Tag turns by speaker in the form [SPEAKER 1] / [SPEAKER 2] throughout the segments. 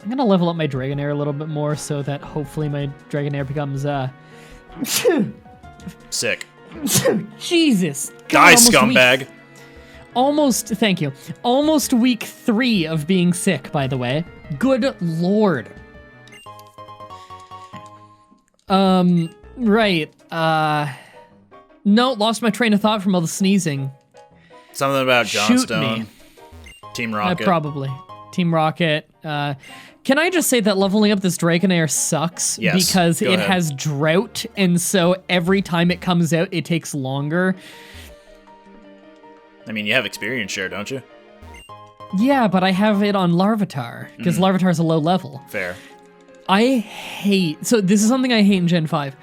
[SPEAKER 1] I'm gonna level up my Dragonair a little bit more so that hopefully my Dragonair becomes
[SPEAKER 2] Sick.
[SPEAKER 1] Jesus.
[SPEAKER 2] Die, scumbag.
[SPEAKER 1] Thank you. Almost week 3 of being sick, by the way. Good lord. Right. No, lost my train of thought from all the sneezing.
[SPEAKER 2] Something about Johnstone.
[SPEAKER 1] Shoot me.
[SPEAKER 2] Team Rocket.
[SPEAKER 1] Probably. Team Rocket. Can I just say that leveling up this Dragonair sucks?
[SPEAKER 2] Yes,
[SPEAKER 1] because
[SPEAKER 2] go
[SPEAKER 1] it
[SPEAKER 2] ahead.
[SPEAKER 1] has drought, and so every time it comes out, it takes longer.
[SPEAKER 2] I mean, you have experience share, don't you?
[SPEAKER 1] Yeah, but I have it on Larvitar, because Larvitar's a low level.
[SPEAKER 2] Fair.
[SPEAKER 1] So this is something I hate in Gen 5.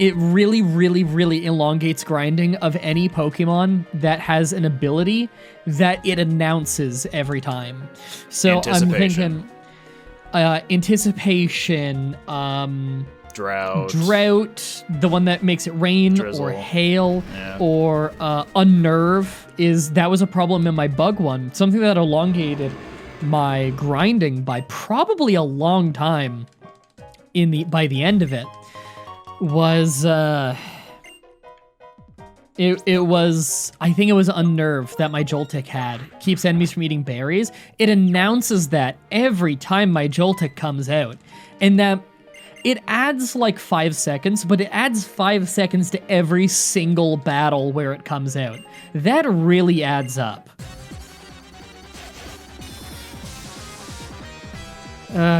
[SPEAKER 1] It really, really, really elongates grinding of any Pokemon that has an ability that it announces every time. So I'm thinking Anticipation, Drought, the one that makes it rain,
[SPEAKER 2] Drizzle.
[SPEAKER 1] or hail,
[SPEAKER 2] Yeah.
[SPEAKER 1] or Unnerve. That was a problem in my bug one. Something that elongated my grinding by probably a long time by the end of it was I think it was Unnerve that my Joltik had. Keeps enemies from eating berries. It announces that every time my Joltik comes out. And that it adds like 5 seconds, but it adds 5 seconds to every single battle where it comes out. That really adds up.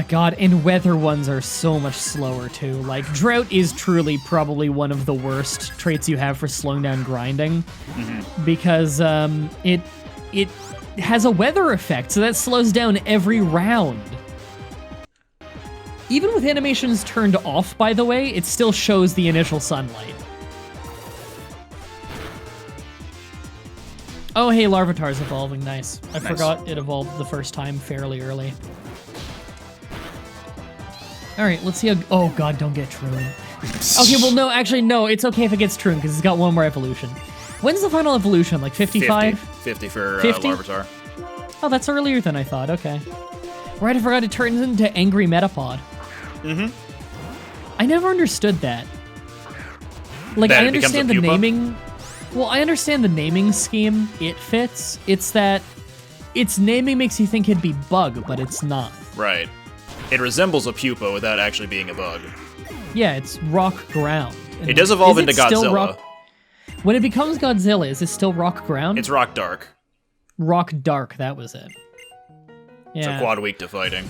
[SPEAKER 1] God, and weather ones are so much slower too. Like, Drought is truly probably one of the worst traits you have for slowing down grinding, because it has a weather effect, so that slows down every round. Even with animations turned off, by the way, it still shows the initial sunlight. Oh, hey, Larvitar's evolving. Nice. I forgot it evolved the first time fairly early. All right, let's see how... Oh, God, don't get Troon. Okay, well, no, actually, no, it's okay if it gets Troon, because it's got one more evolution. When's the final evolution? Like 55?
[SPEAKER 2] 50 for
[SPEAKER 1] 50?
[SPEAKER 2] Larvitar.
[SPEAKER 1] Oh, that's earlier than I thought. Okay. Right, I forgot it turns into Angry Metapod. I never understood that. Like,
[SPEAKER 2] That
[SPEAKER 1] I
[SPEAKER 2] it becomes a
[SPEAKER 1] understand the
[SPEAKER 2] pupa?
[SPEAKER 1] naming... Well, I understand the naming scheme. It fits. It's that its naming makes you think it'd be Bug, but it's not.
[SPEAKER 2] Right. It resembles a pupa without actually being a bug.
[SPEAKER 1] Yeah, it's rock ground. And
[SPEAKER 2] It does evolve
[SPEAKER 1] is
[SPEAKER 2] into
[SPEAKER 1] it still
[SPEAKER 2] Godzilla.
[SPEAKER 1] When it becomes Godzilla, is it still rock ground?
[SPEAKER 2] It's rock dark.
[SPEAKER 1] Rock dark, that was it.
[SPEAKER 2] It's a
[SPEAKER 1] Yeah.
[SPEAKER 2] quad weak to fighting.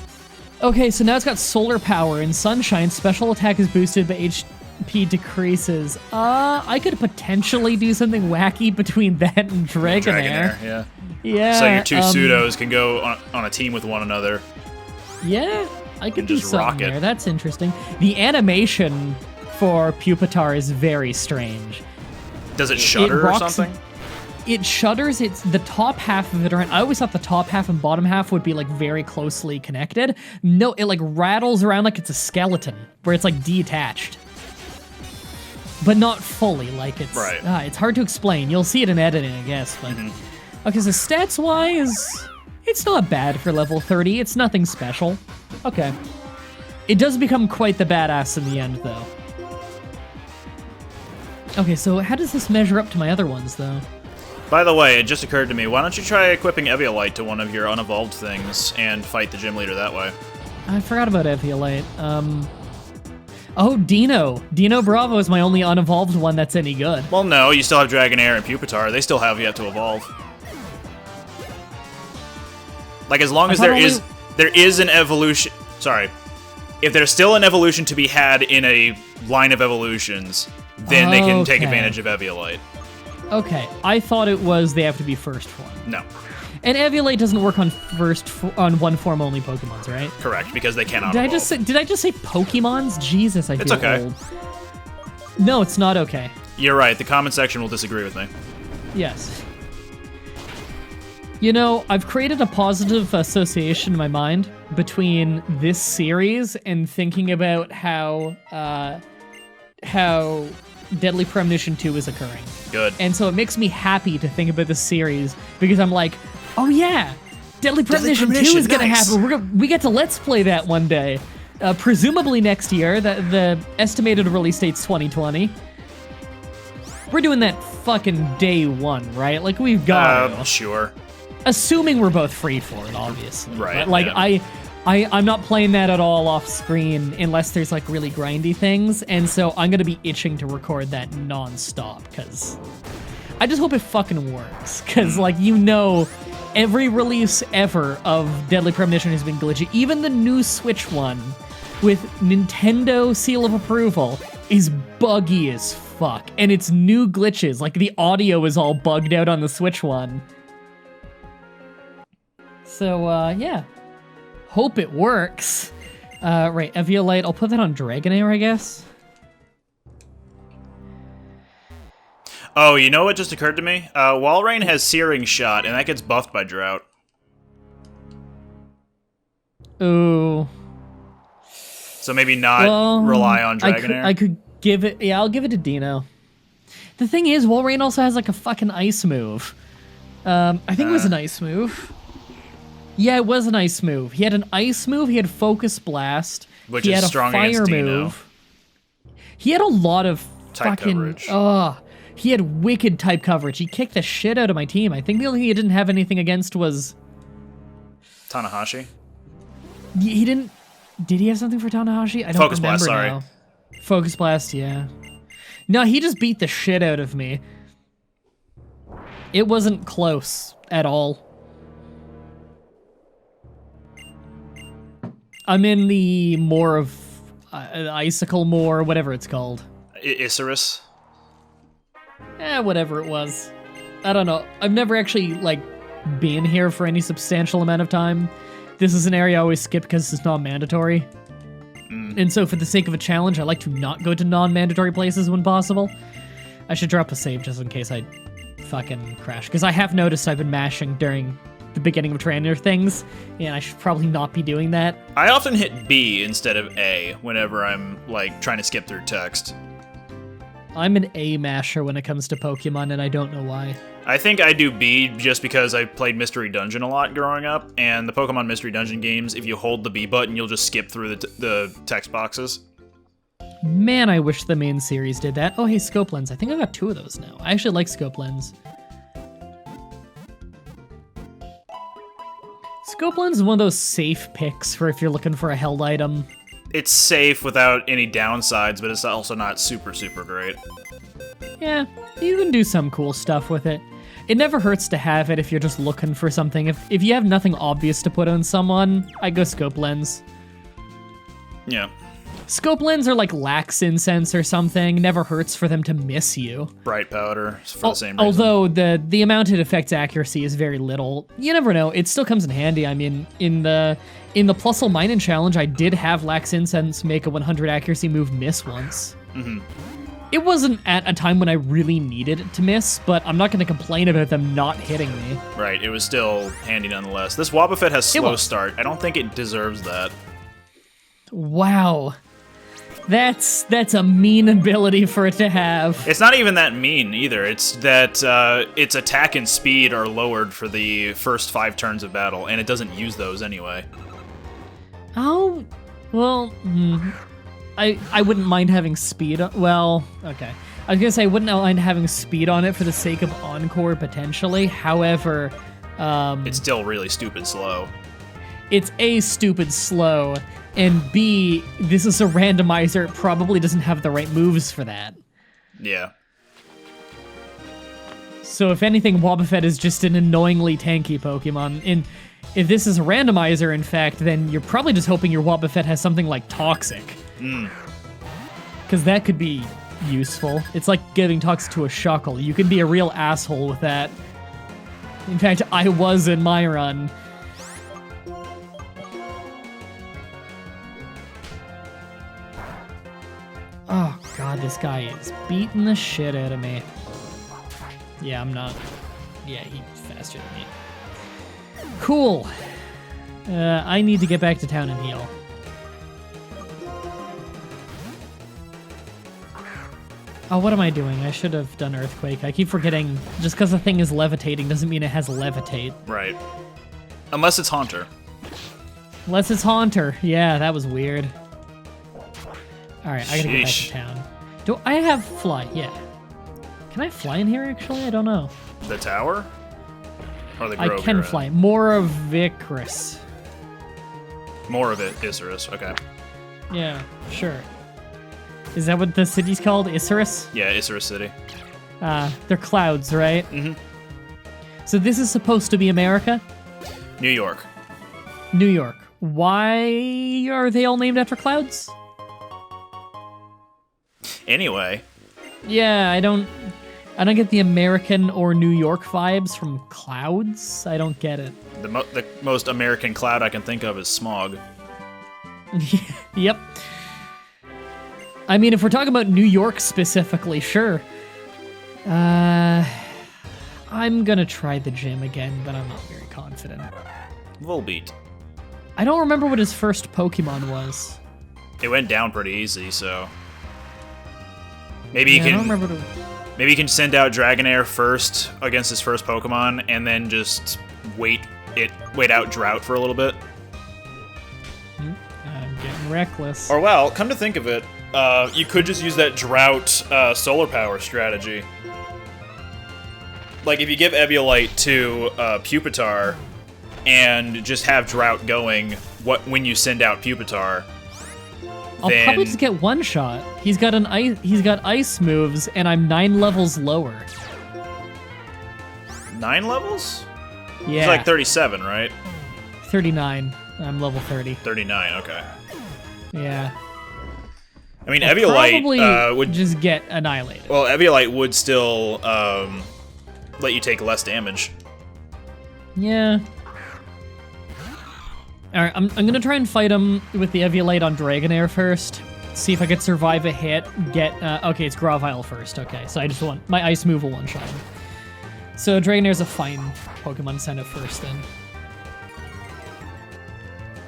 [SPEAKER 1] Okay, so now it's got solar power. In Sunshine, special attack is boosted, but HP decreases. I could potentially do something wacky between that and Dragonair.
[SPEAKER 2] Yeah.
[SPEAKER 1] Yeah.
[SPEAKER 2] So your two pseudos can go on a team with one another.
[SPEAKER 1] Yeah, I could
[SPEAKER 2] And
[SPEAKER 1] do
[SPEAKER 2] just rock
[SPEAKER 1] something
[SPEAKER 2] it.
[SPEAKER 1] there. That's interesting. The animation for Pupitar is very strange.
[SPEAKER 2] Does it shudder or
[SPEAKER 1] rocks-
[SPEAKER 2] something?
[SPEAKER 1] It shudders. It's the top half of it around. I always thought the top half and bottom half would be like very closely connected. No, it like rattles around like it's a skeleton, where it's like detached, but not fully. Like it's
[SPEAKER 2] Right.
[SPEAKER 1] It's hard to explain. You'll see it in editing, I guess. But okay, so stats wise, it's not bad for level 30. It's nothing special. Okay, it does become quite the badass in the end, though. Okay, so how does this measure up to my other ones, though?
[SPEAKER 2] By the way, it just occurred to me, why don't you try equipping Eviolite to one of your unevolved things and fight the gym leader that way?
[SPEAKER 1] I forgot about Eviolite. Oh, Dino. Dino Bravo is my only unevolved one that's any good.
[SPEAKER 2] Well, no, you still have Dragonair and Pupitar. They still have yet to evolve. Like, as long as there is an evolution... Sorry. If there's still an evolution to be had in a line of evolutions, then they can take
[SPEAKER 1] Okay.
[SPEAKER 2] advantage of Eviolite.
[SPEAKER 1] Okay, I thought it was they have to be first form.
[SPEAKER 2] No.
[SPEAKER 1] And Eviolite doesn't work on on one form only Pokemons, right?
[SPEAKER 2] Correct, because they cannot
[SPEAKER 1] Did I
[SPEAKER 2] evolve.
[SPEAKER 1] just say Pokemons? Jesus, I feel
[SPEAKER 2] okay.
[SPEAKER 1] old. No, it's not okay.
[SPEAKER 2] You're right, the comment section will disagree with me.
[SPEAKER 1] Yes. You know, I've created a positive association in my mind between this series and thinking about how Deadly Premonition 2 is occurring.
[SPEAKER 2] Good.
[SPEAKER 1] And so it makes me happy to think about this series because I'm like, oh yeah, Deadly Premonition 2 is gonna happen. We get to Let's Play that one day. Presumably next year. The estimated release date's 2020. We're doing that fucking day one, right? Like, we've got
[SPEAKER 2] Sure.
[SPEAKER 1] Assuming we're both free for it, obviously.
[SPEAKER 2] Right.
[SPEAKER 1] But, like,
[SPEAKER 2] yeah.
[SPEAKER 1] I'm not playing that at all off screen unless there's, like, really grindy things, and so I'm gonna be itching to record that non-stop, because I just hope it fucking works, because, like, every release ever of Deadly Premonition has been glitchy. Even the new Switch one, with Nintendo seal of approval, is buggy as fuck, and it's new glitches, like, the audio is all bugged out on the Switch one. So, yeah. Hope it works. Right, Eviolite, I'll put that on Dragonair, I guess.
[SPEAKER 2] Oh, you know what just occurred to me? Walrein has Searing Shot, and that gets buffed by Drought.
[SPEAKER 1] Ooh.
[SPEAKER 2] So maybe not rely on Dragonair?
[SPEAKER 1] I could give it... Yeah, I'll give it to Dino. The thing is, Walrein also has, like, a fucking ice move. I think it was an ice move. Yeah, it was an ice move. He had an ice move, he had Focus Blast,
[SPEAKER 2] which
[SPEAKER 1] he
[SPEAKER 2] is
[SPEAKER 1] had a
[SPEAKER 2] strong
[SPEAKER 1] fire
[SPEAKER 2] against Dino.
[SPEAKER 1] move. He had a lot of
[SPEAKER 2] Type
[SPEAKER 1] fucking...
[SPEAKER 2] coverage.
[SPEAKER 1] He had wicked type coverage. He kicked the shit out of my team. I think the only thing he didn't have anything against was...
[SPEAKER 2] Tanahashi?
[SPEAKER 1] He didn't... Did he have something for Tanahashi? I don't
[SPEAKER 2] Focus
[SPEAKER 1] remember
[SPEAKER 2] Blast, sorry.
[SPEAKER 1] now. Focus Blast, yeah. No, he just beat the shit out of me. It wasn't close at all. I'm in the Moor of... Icicle Moor, whatever it's called.
[SPEAKER 2] Isurus?
[SPEAKER 1] Whatever it was. I don't know. I've never actually, like, been here for any substantial amount of time. This is an area I always skip because it's not mandatory. And so for the sake of a challenge, I like to not go to non-mandatory places when possible. I should drop a save just in case I fucking crash. Because I have noticed I've been mashing during the beginning of trainer things, and I should probably not be doing that.
[SPEAKER 2] I often hit B instead of A whenever I'm, like, trying to skip through text.
[SPEAKER 1] I'm an A masher when it comes to Pokemon, and I don't know why.
[SPEAKER 2] I think I do B just because I played Mystery Dungeon a lot growing up, and the Pokemon Mystery Dungeon games, if you hold the B button, you'll just skip through the text boxes.
[SPEAKER 1] Man, I wish the main series did that. Oh, hey, Scope Lens. I think I got 2 of those now. I actually like Scope Lens. Scope Lens is one of those safe picks for if you're looking for a held item.
[SPEAKER 2] It's safe without any downsides, but it's also not super, super great.
[SPEAKER 1] Yeah, you can do some cool stuff with it. It never hurts to have it if you're just looking for something. If you have nothing obvious to put on someone, I go Scope Lens.
[SPEAKER 2] Yeah.
[SPEAKER 1] Scope Lens are like Lax Incense or something. Never hurts for them to miss you.
[SPEAKER 2] Bright Powder for the same reason.
[SPEAKER 1] Although the amount it affects accuracy is very little. You never know. It still comes in handy. I mean, in the Plusle Minun challenge, I did have Lax Incense make a 100 accuracy move miss once.
[SPEAKER 2] Mm-hmm.
[SPEAKER 1] It wasn't at a time when I really needed it to miss, but I'm not going to complain about them not hitting me.
[SPEAKER 2] Right, it was still handy nonetheless. This Wobbuffet has slow start. I don't think it deserves that.
[SPEAKER 1] Wow. That's a mean ability for it to have.
[SPEAKER 2] It's not even that mean either. It's that its attack and speed are lowered for the first 5 turns of battle, and it doesn't use those anyway.
[SPEAKER 1] Oh, well, I wouldn't mind having speed. Well, okay. I was gonna say I wouldn't mind having speed on it for the sake of Encore potentially. However,
[SPEAKER 2] it's still really stupid slow.
[SPEAKER 1] It's A, stupid slow, and B, this is a randomizer. It probably doesn't have the right moves for that.
[SPEAKER 2] Yeah.
[SPEAKER 1] So if anything, Wobbuffet is just an annoyingly tanky Pokemon. And if this is a randomizer, in fact, then you're probably just hoping your Wobbuffet has something like Toxic. Because that could be useful. It's like giving Toxic to a Shuckle. You can be a real asshole with that. In fact, I was in my run. Oh god, this guy is beating the shit out of me. Yeah, I'm not... Yeah, he's faster than me. Cool. I need to get back to town and heal. Oh, what am I doing? I should have done Earthquake. I keep forgetting, just because the thing is levitating doesn't mean it has Levitate.
[SPEAKER 2] Right. Unless it's Haunter.
[SPEAKER 1] Unless it's Haunter. Yeah, that was weird. Alright, I gotta get back to town. Do I have fly? Yeah. Can I fly in here, actually? I don't know.
[SPEAKER 2] The tower? Or the
[SPEAKER 1] I
[SPEAKER 2] grove
[SPEAKER 1] can fly. More of Vicarus.
[SPEAKER 2] More of it, Isurus. Okay.
[SPEAKER 1] Yeah, sure. Is that what the city's called? Isurus?
[SPEAKER 2] Yeah, Isurus City.
[SPEAKER 1] They're clouds, right?
[SPEAKER 2] Mm-hmm.
[SPEAKER 1] So this is supposed to be America?
[SPEAKER 2] New York.
[SPEAKER 1] New York. Why are they all named after clouds?
[SPEAKER 2] Anyway.
[SPEAKER 1] Yeah, I don't get the American or New York vibes from clouds. I don't get it.
[SPEAKER 2] The most American cloud I can think of is smog.
[SPEAKER 1] Yep. I mean, if we're talking about New York specifically, sure. I'm gonna try the gym again, but I'm not very confident.
[SPEAKER 2] Volbeat.
[SPEAKER 1] I don't remember what his first Pokemon was.
[SPEAKER 2] It went down pretty easy, so maybe
[SPEAKER 1] Yeah, I
[SPEAKER 2] you
[SPEAKER 1] don't
[SPEAKER 2] can
[SPEAKER 1] remember
[SPEAKER 2] maybe you can send out Dragonair first against his first Pokemon, and then just wait out Drought for a little bit.
[SPEAKER 1] I'm getting reckless.
[SPEAKER 2] Or well, come to think of it, you could just use that Drought Solar Power strategy. Like if you give Eviolite to Pupitar and just have Drought going when you send out Pupitar.
[SPEAKER 1] I'll probably just get one shot. He's got ice moves, and I'm 9 levels lower.
[SPEAKER 2] 9 levels?
[SPEAKER 1] Yeah.
[SPEAKER 2] He's like 37, right?
[SPEAKER 1] 39. I'm level 30.
[SPEAKER 2] 39, okay.
[SPEAKER 1] Yeah.
[SPEAKER 2] I mean,
[SPEAKER 1] I'll
[SPEAKER 2] Eviolite
[SPEAKER 1] probably
[SPEAKER 2] would
[SPEAKER 1] just get annihilated.
[SPEAKER 2] Well, Eviolite would still let you take less damage.
[SPEAKER 1] Yeah. Alright, I'm gonna try and fight him with the Eviolite on Dragonair first. See if I could survive a hit. Okay, it's Grovyle first. Okay, so my ice move will one-shot him. So Dragonair's a fine Pokemon to send it first then.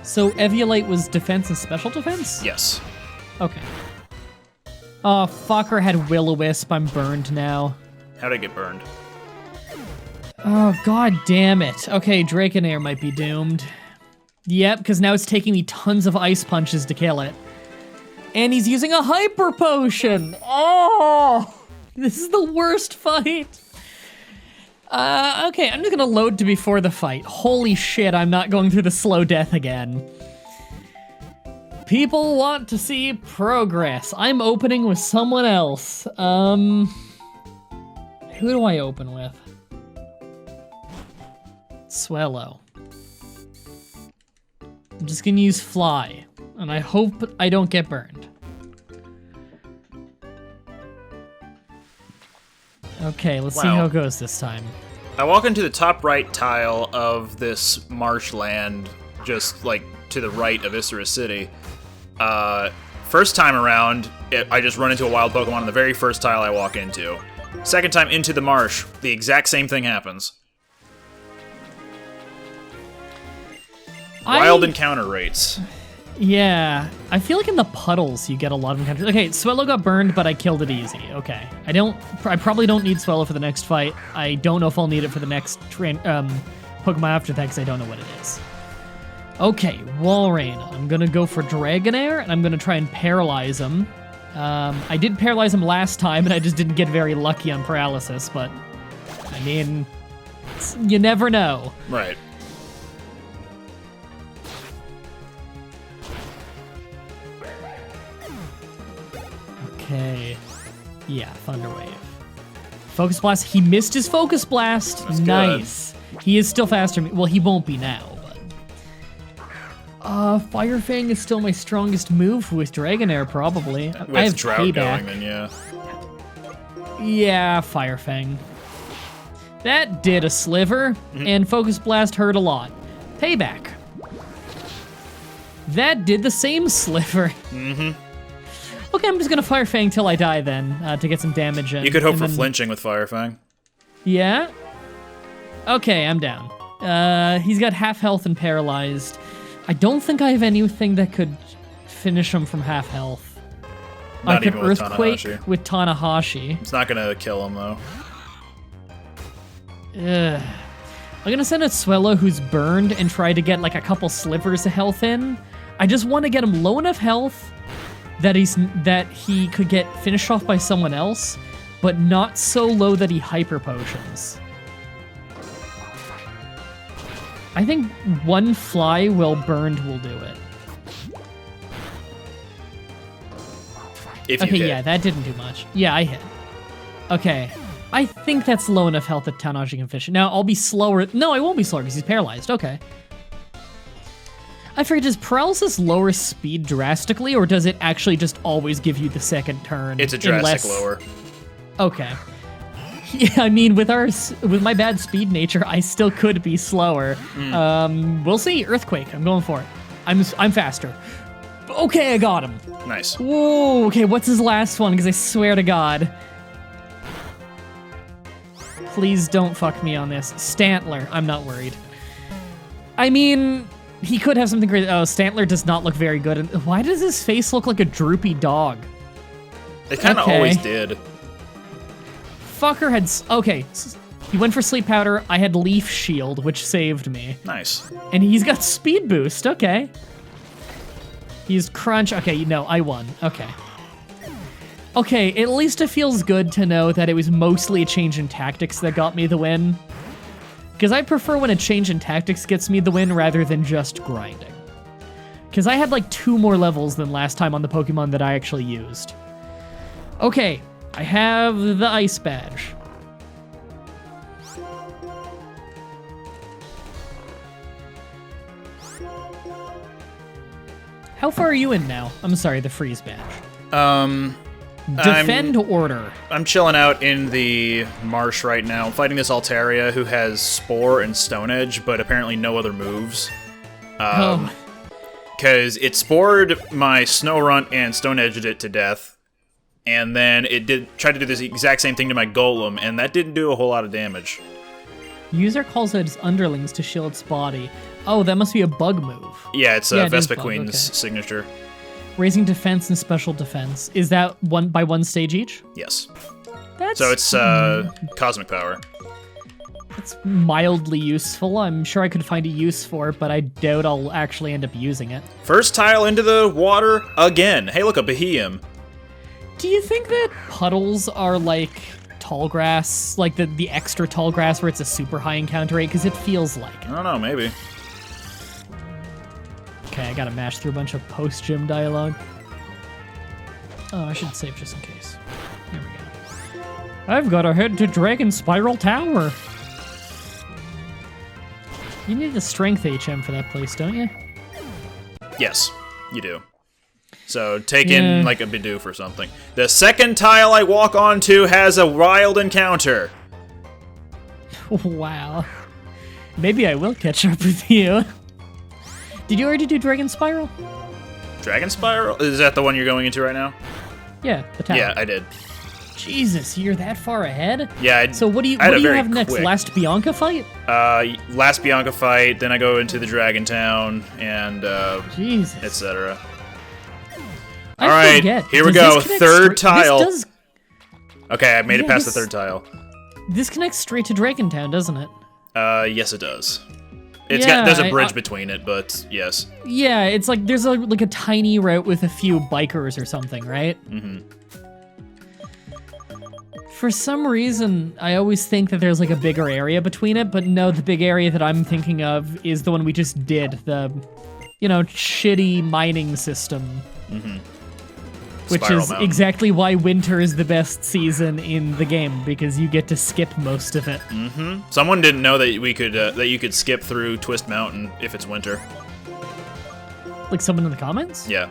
[SPEAKER 1] So Eviolite was defense and special defense?
[SPEAKER 2] Yes.
[SPEAKER 1] Okay. Oh, fucker had Will-O-Wisp. I'm burned now.
[SPEAKER 2] How'd I get burned?
[SPEAKER 1] Oh, god damn it. Okay, Dragonair might be doomed. Yep, because now it's taking me tons of ice punches to kill it. And he's using a hyper potion! Oh! This is the worst fight! Okay, I'm just gonna load to before the fight. Holy shit, I'm not going through the slow death again. People want to see progress. I'm opening with someone else. Who do I open with? Swellow. I'm just gonna use Fly, and I hope I don't get burned. Okay, let's see how it goes this time.
[SPEAKER 2] I walk into the top right tile of this marshland, just like to the right of Isurus City. First time around, I just run into a wild Pokemon on the very first tile I walk into. Second time into the marsh, the exact same thing happens. Wild encounter rates.
[SPEAKER 1] Yeah, I feel like in the puddles you get a lot of encounters. Okay, Swellow got burned, but I killed it easy. Okay, I probably don't need Swellow for the next fight. I don't know if I'll need it for the next Pokemon after that because I don't know what it is. Okay, Walrein. I'm gonna go for Dragonair, and I'm gonna try and paralyze him. I did paralyze him last time, and I just didn't get very lucky on paralysis, but I mean, you never know.
[SPEAKER 2] Right.
[SPEAKER 1] Okay. Yeah, Thunder Wave. Focus Blast. He missed his Focus Blast.
[SPEAKER 2] That's
[SPEAKER 1] nice. Good. He is still faster. Well, he won't be now, but... Fire Fang is still my strongest move with Dragonair, probably.
[SPEAKER 2] With
[SPEAKER 1] I have
[SPEAKER 2] Drought
[SPEAKER 1] Payback.
[SPEAKER 2] going, then yeah.
[SPEAKER 1] Yeah, Fire Fang. That did a sliver, and Focus Blast hurt a lot. Payback. That did the same sliver.
[SPEAKER 2] Mm-hmm.
[SPEAKER 1] Okay, I'm just gonna Fire Fang till I die then, to get some damage in.
[SPEAKER 2] You could hope for flinching with Fire Fang.
[SPEAKER 1] Yeah? Okay, I'm down. He's got half health and paralyzed. I don't think I have anything that could finish him from half health.
[SPEAKER 2] Not
[SPEAKER 1] I could
[SPEAKER 2] even with
[SPEAKER 1] Earthquake
[SPEAKER 2] Tanahashi.
[SPEAKER 1] with Tanahashi.
[SPEAKER 2] It's not gonna kill him, though.
[SPEAKER 1] Ugh. I'm gonna send a Swellow who's burned and try to get like a couple slivers of health in. I just want to get him low enough health that he could get finished off by someone else, but not so low that he hyper potions. I think one fly well burned will do it.
[SPEAKER 2] If you
[SPEAKER 1] okay,
[SPEAKER 2] hit.
[SPEAKER 1] yeah, that didn't do much. Yeah, I hit. Okay. I think that's low enough health that Tanaji can fish it. Now, I'll be slower. No, I won't be slower because he's paralyzed. Okay. I figured, does paralysis lower speed drastically, or does it actually just always give you the second turn?
[SPEAKER 2] It's a drastic lower.
[SPEAKER 1] Okay. Yeah, I mean, with my bad speed nature, I still could be slower. We'll see. Earthquake. I'm going for it. I'm faster. Okay, I got him.
[SPEAKER 2] Nice.
[SPEAKER 1] Whoa, okay, what's his last one? Because I swear to God. Please don't fuck me on this. Stantler, I'm not worried. I mean, he could have something great. Oh, Stantler does not look very good. And why does his face look like a droopy dog?
[SPEAKER 2] It kind of always did.
[SPEAKER 1] Fucker had... Okay, he went for Sleep Powder. I had Leaf Shield, which saved me.
[SPEAKER 2] Nice.
[SPEAKER 1] And he's got Speed Boost, okay. He's Crunch. Okay, no, I won. Okay. Okay, at least it feels good to know that it was mostly a change in tactics that got me the win. Because I prefer when a change in tactics gets me the win rather than just grinding. Because I had like 2 more levels than last time on the Pokemon that I actually used. Okay, I have the Ice Badge. How far are you in now? I'm sorry, the Freeze Badge. Defend Order.
[SPEAKER 2] I'm chilling out in the marsh right now. I'm fighting this Altaria who has Spore and Stone Edge, but apparently no other moves. Because it spored my Snorunt and Stone Edged it to death, and then it tried to do this exact same thing to my Golem, and that didn't do a whole lot of damage.
[SPEAKER 1] User calls out its underlings to shield its body. Oh, that must be a bug move.
[SPEAKER 2] Yeah, it's Vespa Queen's signature.
[SPEAKER 1] Raising defense and special defense. Is that by one stage each?
[SPEAKER 2] Yes.
[SPEAKER 1] That's,
[SPEAKER 2] so it's cosmic power.
[SPEAKER 1] It's mildly useful. I'm sure I could find a use for it, but I doubt I'll actually end up using it.
[SPEAKER 2] First tile into the water again. Hey, look, a Beheeyem.
[SPEAKER 1] Do you think that puddles are like tall grass, like the extra tall grass where it's a super high encounter rate? Because it feels like.
[SPEAKER 2] I don't know, maybe.
[SPEAKER 1] Okay, I gotta mash through a bunch of post-gym dialogue. Oh, I should save just in case. There we go. I've gotta head to Dragon Spiral Tower. You need a strength HM for that place, don't you?
[SPEAKER 2] Yes, you do. So take in like a Bidoof or something. The second tile I walk onto has a wild encounter.
[SPEAKER 1] Wow. Maybe I will catch up with you. Did you already do Dragon Spiral?
[SPEAKER 2] Dragon Spiral? Is that the one you're going into right now?
[SPEAKER 1] Yeah, the tower.
[SPEAKER 2] Yeah, I did.
[SPEAKER 1] Jesus, you're that far ahead?
[SPEAKER 2] Yeah,
[SPEAKER 1] so what do you have next?
[SPEAKER 2] Quick.
[SPEAKER 1] Last Bianca fight?
[SPEAKER 2] Last Bianca fight, then I go into the Dragon Town, and
[SPEAKER 1] Jesus.
[SPEAKER 2] etc. Alright, here we go. Third tile. Okay, I made it past the third tile.
[SPEAKER 1] This connects straight to Dragon Town, doesn't it?
[SPEAKER 2] Yes it does. There's a bridge between it, but yes.
[SPEAKER 1] Yeah, it's like there's a tiny route with a few bikers or something, right?
[SPEAKER 2] Mm-hmm.
[SPEAKER 1] For some reason, I always think that there's like a bigger area between it, but no, the big area that I'm thinking of is the one we just did, the, shitty mining system.
[SPEAKER 2] Mm-hmm.
[SPEAKER 1] Which is exactly why winter is the best season in the game, because you get to skip most of it.
[SPEAKER 2] Mm-hmm. Someone didn't know that you could skip through Twist Mountain if it's winter.
[SPEAKER 1] Like someone in the comments?
[SPEAKER 2] Yeah.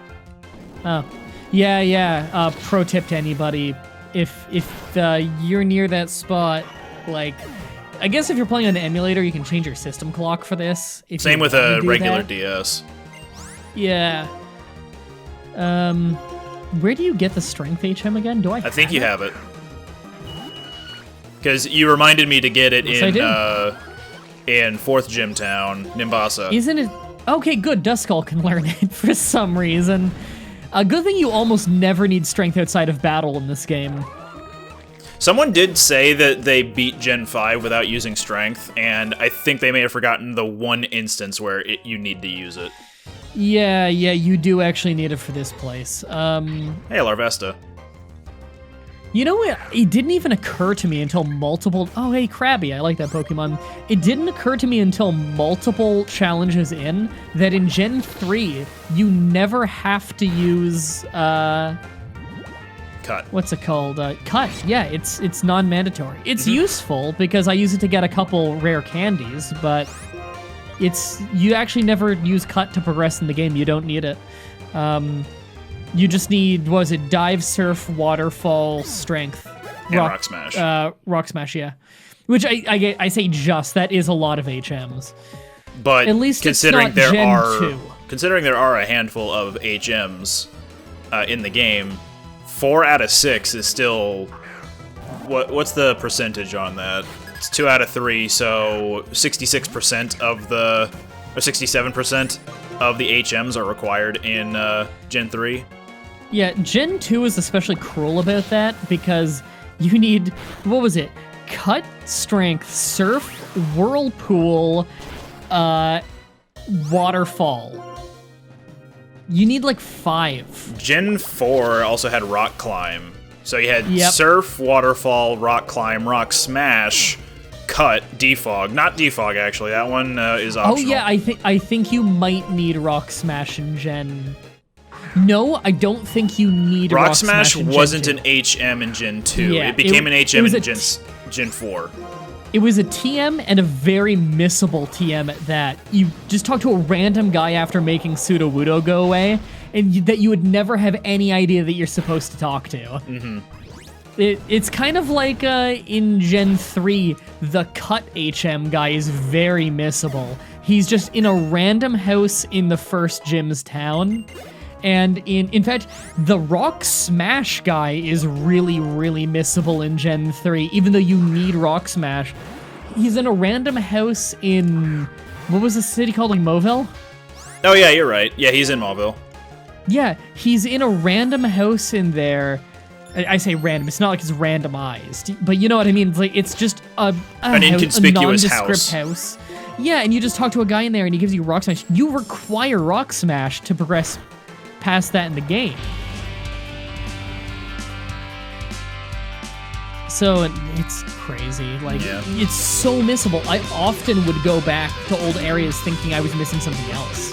[SPEAKER 1] Oh. Yeah. Pro tip to anybody, if you're near that spot, like, I guess if you're playing on an emulator, you can change your system clock for this.
[SPEAKER 2] Same with a regular DS.
[SPEAKER 1] Yeah. Where do you get the strength HM again? I
[SPEAKER 2] think you have it. Because you reminded me to get it in 4th Gym Town, Nimbasa.
[SPEAKER 1] Isn't it? Okay, good. Duskull can learn it for some reason. A good thing you almost never need strength outside of battle in this game.
[SPEAKER 2] Someone did say that they beat Gen 5 without using Strength, and I think they may have forgotten the one instance where you need to use it.
[SPEAKER 1] Yeah, you do actually need it for this place.
[SPEAKER 2] Hey, Larvesta.
[SPEAKER 1] You know what? It didn't even occur to me until multiple... Oh, hey, Krabby. I like that Pokemon. It didn't occur to me until multiple challenges in that in Gen 3, you never have to use...
[SPEAKER 2] Cut.
[SPEAKER 1] What's it called? Cut. Yeah, it's non-mandatory. It's useful because I use it to get a couple rare candies, but you actually never use Cut to progress in the game. You don't need it. You just need, what was it, Dive, Surf, Waterfall, Strength.
[SPEAKER 2] And Rock Smash.
[SPEAKER 1] Rock Smash, yeah. Which I say just, that is a lot of HMs.
[SPEAKER 2] But
[SPEAKER 1] at least
[SPEAKER 2] considering
[SPEAKER 1] it's not Gen 2.
[SPEAKER 2] Considering there are a handful of HMs in the game, 4 out of 6 is still... What's the percentage on that? It's 2 out of 3, so 66% of the... Or 67% of the HMs are required in Gen 3.
[SPEAKER 1] Yeah, Gen 2 is especially cruel about that because you need, what was it? Cut, Strength, Surf, Whirlpool, Waterfall. You need like 5.
[SPEAKER 2] Gen 4 also had Rock Climb. So you had Surf, Waterfall, Rock Climb, Rock Smash, Cut, Defog. Not Defog, actually. That one is optional.
[SPEAKER 1] Oh, yeah, I think you might need Rock Smash in Gen... No, I don't think you need Rock Smash in Gen 2.
[SPEAKER 2] wasn't an HM in Gen 2.
[SPEAKER 1] Yeah,
[SPEAKER 2] it became an HM in Gen 4.
[SPEAKER 1] It was a TM and a very missable TM at that. You just talk to a random guy after making Sudowoodo go away, and that you would never have any idea that you're supposed to talk to.
[SPEAKER 2] Mm-hmm.
[SPEAKER 1] It's kind of like in Gen 3, the Cut HM guy is very missable. He's just in a random house in the first gym's town. And in fact, the Rock Smash guy is really, really missable in Gen 3, even though you need Rock Smash. He's in a random house in... What was the city called? Like Mauville?
[SPEAKER 2] Oh, yeah, you're right. Yeah, he's in Mauville.
[SPEAKER 1] Yeah, he's in a random house in there. I say random. It's not like it's randomized, but you know what I mean. It's like it's just an
[SPEAKER 2] inconspicuous
[SPEAKER 1] nondescript house. Yeah, and you just talk to a guy in there, and he gives you Rock Smash. You require Rock Smash to progress past that in the game. So it's crazy. Like it's so missable. I often would go back to old areas thinking I was missing something else.